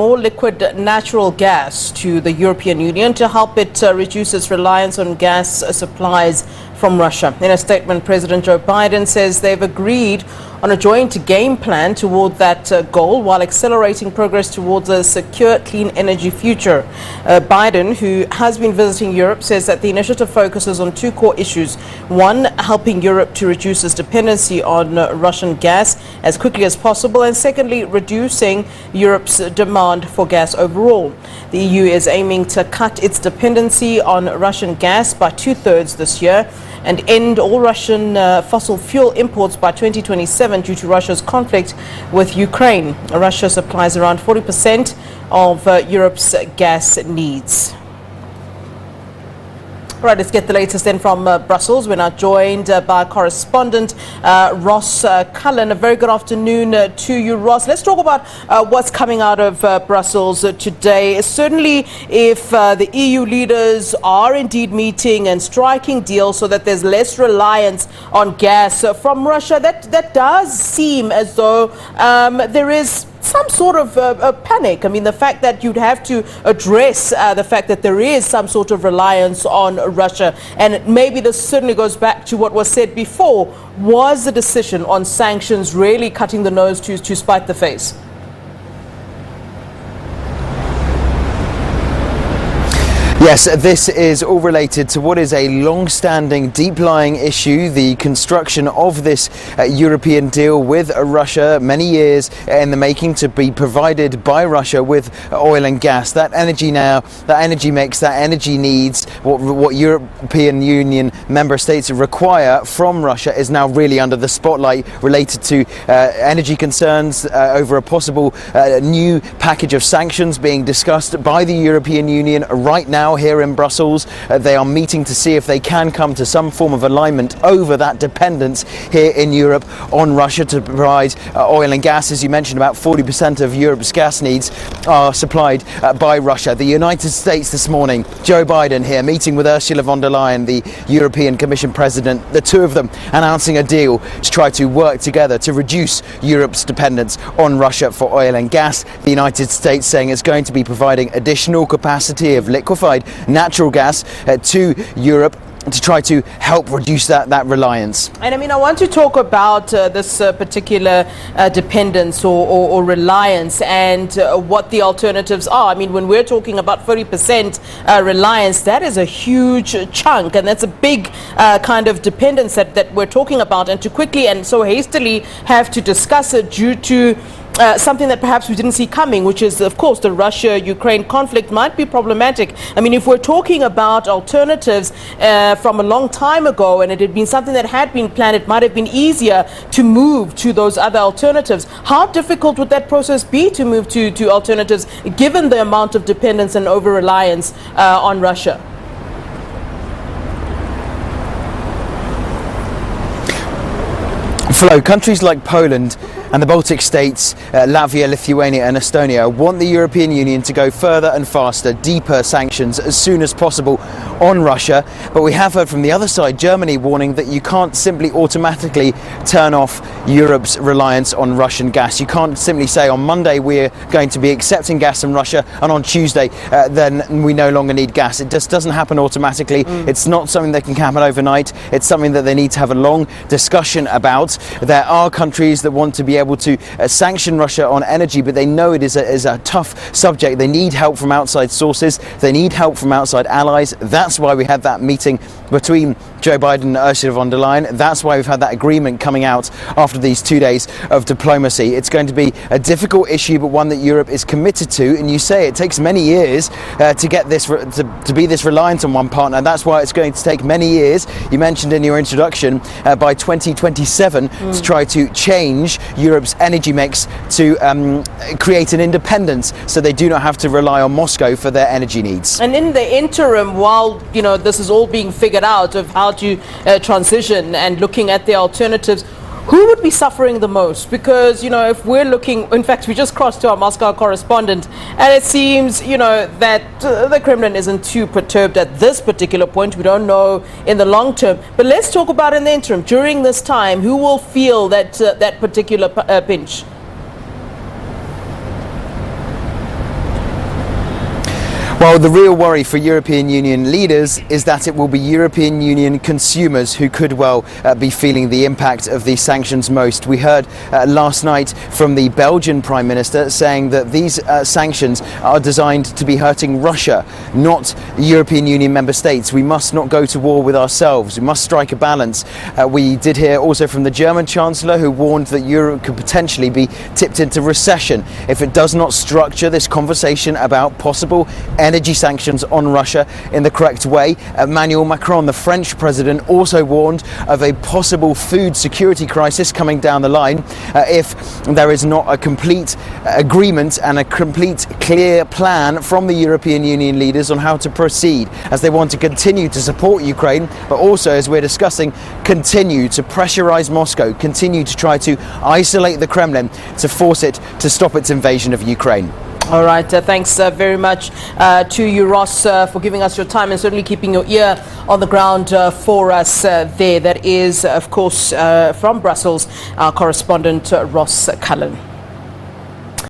more liquid natural gas to the European Union to help it reduce its reliance on gas supplies from Russia. In a statement, President Joe Biden says they've agreed on a joint game plan toward that goal while accelerating progress towards a secure, clean energy future. Biden, who has been visiting Europe, says that the initiative focuses on two core issues. One, helping Europe to reduce its dependency on Russian gas as quickly as possible, and secondly, reducing Europe's demand for gas overall. The EU is aiming to cut its dependency on Russian gas by 2/3 this year and end all Russian fossil fuel imports by 2027 due to Russia's conflict with Ukraine. Russia supplies around 40% of Europe's gas needs. Right, let's get the latest then from Brussels. We're now joined by correspondent Ross Cullen. A very good afternoon to you, Ross. Let's talk about what's coming out of Brussels today. Certainly, if the EU leaders are indeed meeting and striking deals so that there's less reliance on gas from Russia, that does seem as though there is some sort of panic. I mean, the fact that you'd have to address the fact that there is some sort of reliance on Russia, and maybe this certainly goes back to what was said before. Was the decision on sanctions really cutting the nose to spite the face? Yes, this is all related to what is a long-standing, deep-lying issue, the construction of this European deal with Russia, many years in the making, to be provided by Russia with oil and gas. That energy now, that energy mix, that energy needs, what European Union member states require from Russia is now really under the spotlight, related to energy concerns over a possible new package of sanctions being discussed by the European Union right now here in Brussels. They are meeting to see if they can come to some form of alignment over that dependence here in Europe on Russia to provide oil and gas. As you mentioned, about 40% of Europe's gas needs are supplied by Russia. The United States this morning, Joe Biden here meeting with Ursula von der Leyen, the European Commission President, the two of them announcing a deal to try to work together to reduce Europe's dependence on Russia for oil and gas. The United States saying it's going to be providing additional capacity of liquefied natural gas to Europe to try to help reduce that reliance. And I mean, I want to talk about this particular dependence or reliance and what the alternatives are. I mean, when we're talking about 40% reliance, that is a huge chunk, and that's a big kind of dependence that we're talking about. And to quickly and so hastily have to discuss it due to something that perhaps we didn't see coming, which is, of course, the Russia-Ukraine conflict might be problematic. I mean, if we're talking about alternatives from a long time ago, and it had been something that had been planned, it might have been easier to move to those other alternatives. How difficult would that process be to move to alternatives, given the amount of dependence and over-reliance on Russia? Flo, countries like Poland and the Baltic states, Latvia, Lithuania and Estonia want the European Union to go further and faster, deeper sanctions as soon as possible on Russia. But we have heard from the other side, Germany, warning that you can't simply automatically turn off Europe's reliance on Russian gas. You can't simply say on Monday we're going to be accepting gas from Russia and on Tuesday then we no longer need gas. It just doesn't happen automatically. It's not something that can happen overnight. It's something that they need to have a long discussion about. There are countries that want to be able to sanction Russia on energy, but they know it is a tough subject. They need help from outside sources. They need help from outside allies. That's why we had that meeting between Joe Biden and Ursula von der Leyen. That's why we've had that agreement coming out after these 2 days of diplomacy. It's going to be a difficult issue, but one that Europe is committed to. And you say it takes many years to get this to be this reliant on one partner. That's why it's going to take many years. You mentioned in your introduction by 2027 to try to change Europe's energy mix to create an independence, so they do not have to rely on Moscow for their energy needs. And in the interim, while this is all being figured out of how to transition and looking at the alternatives, who would be suffering the most? Because, if we're looking, in fact, we just crossed to our Moscow correspondent, and it seems, that the Kremlin isn't too perturbed at this particular point. We don't know in the long term. But let's talk about in the interim, during this time, who will feel that particular pinch? Well, the real worry for European Union leaders is that it will be European Union consumers who could well be feeling the impact of these sanctions most. We heard last night from the Belgian Prime Minister saying that these sanctions are designed to be hurting Russia, not European Union member states. We must not go to war with ourselves. We must strike a balance. We did hear also from the German Chancellor, who warned that Europe could potentially be tipped into recession if it does not structure this conversation about possible energy sanctions on Russia in the correct way. Emmanuel Macron, the French president, also warned of a possible food security crisis coming down the line if there is not a complete agreement and a complete clear plan from the European Union leaders on how to proceed, as they want to continue to support Ukraine, but also, as we're discussing, continue to pressurize Moscow, continue to try to isolate the Kremlin to force it to stop its invasion of Ukraine. All right, thanks very much to you, Ross, for giving us your time and certainly keeping your ear on the ground for us there. That is, of course, from Brussels, our correspondent, Ross Cullen.